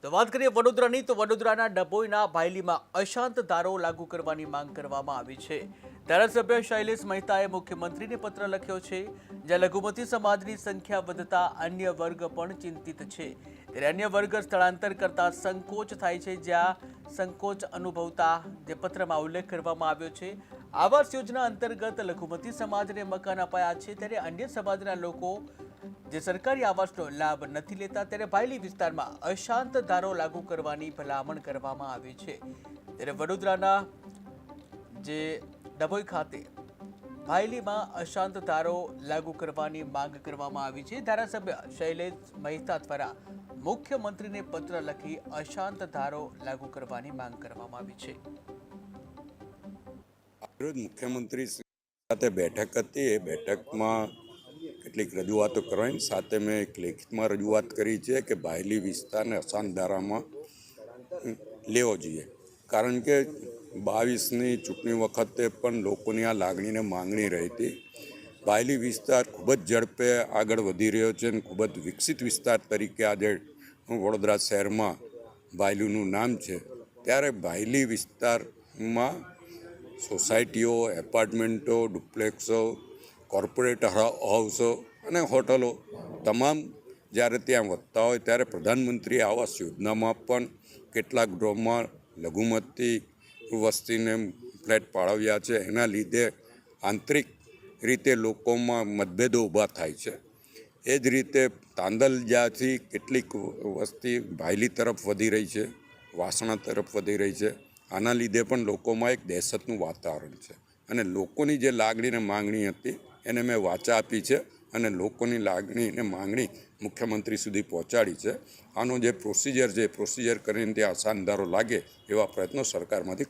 તો વાત કરીએ વડોદરાની તો વડોદરાના ડભોઈના ભાયલીમાં અશાંત ધારો લાગુ કરવાની માંગ કરવામાં આવી છે। ધારાસભ્ય શૈલેષ મહેતાએ મુખ્યમંત્રીને પત્ર લખ્યો છે, જ્યાં લઘુમતી સમાજની સંખ્યા વધતા અન્ય વર્ગ પણ ચિંતિત છે। ત્યારે અન્ય વર્ગ સ્થળાંતર કરતા સંકોચ થાય છે, જ્યાં સંકોચ અનુભવતા જે પત્રમાં ઉલ્લેખ કરવામાં આવ્યો છે। આવાસ યોજના અંતર્ગત લઘુમતી સમાજને મકાન અપાયા છે, ત્યારે અન્ય સમાજના લોકો જે સરકારી આવાસનો લાભ નથી લેતા, ત્યારે ભાયલી વિસ્તારમાં અશાંત ધારો લાગુ કરવાની ભલામણ કરવામાં આવી છે। ત્યારે વડોદરાના જે ડભોઈ ખાતે ભાયલીમાં અશાંત ધારો લાગુ કરવાની માંગ કરવામાં આવી છે। ધારાસભ્ય શૈલેષ મહેતા દ્વારા મુખ્યમંત્રીને પત્ર લખી અશાંત ધારો લાગુ કરવાની માંગ કરવામાં આવી છે। રોજ મુખ્યમંત્રી સાથે બેઠક હતી। એ બેઠકમાં કેટલીક રજૂઆતો કરવાની સાથે મેં એક લેખિતમાં રજૂઆત કરી છે કે ભાયલી વિસ્તારને અશાંત ધારામાં લેવો જોઈએ, કારણ કે 22ની ચૂંટણી વખતે પણ લોકોની આ લાગણીને માંગણી રહી હતી। ભાયલી વિસ્તાર ખૂબ જ ઝડપે આગળ વધી રહ્યો છે અને ખૂબ જ વિકસિત વિસ્તાર તરીકે આજે વડોદરા શહેરમાં ભાયલીનું નામ છે। ત્યારે ભાયલી વિસ્તારમાં સોસાયટીઓ, એપાર્ટમેન્ટો, ડુપ્લેક્સો, કોર્પોરેટ હાઉસો અને હોટલો તમામ જ્યારે ત્યાં વધતા હોય ત્યારે પ્રધાનમંત્રી આવાસ યોજનામાં પણ કેટલાક ડ્રોમાં લઘુમતી વસ્તીને ફ્લેટ ફાળવ્યા છે। એના લીધે આંતરિક રીતે લોકોમાં મતભેદો ઊભા થાય છે। એ જ રીતે તાંદલજાથી કેટલીક વસ્તી ભાયલી તરફ વધી રહી છે, વાસણા તરફ વધી રહી છે। આના લીધે પણ લોકોમાં એક દહેશતનું વાતાવરણ છે અને લોકોની જે લાગણીને માંગણી હતી એને મેં વાચા આપી છે અને લોકોની લાગણીને માંગણી મુખ્યમંત્રી સુધી પહોંચાડી છે। આનો જે પ્રોસિજર છે એ પ્રોસિજર કરીને ત્યાં અશાંત ધારો લાગે એવા પ્રયત્નો સરકારમાંથી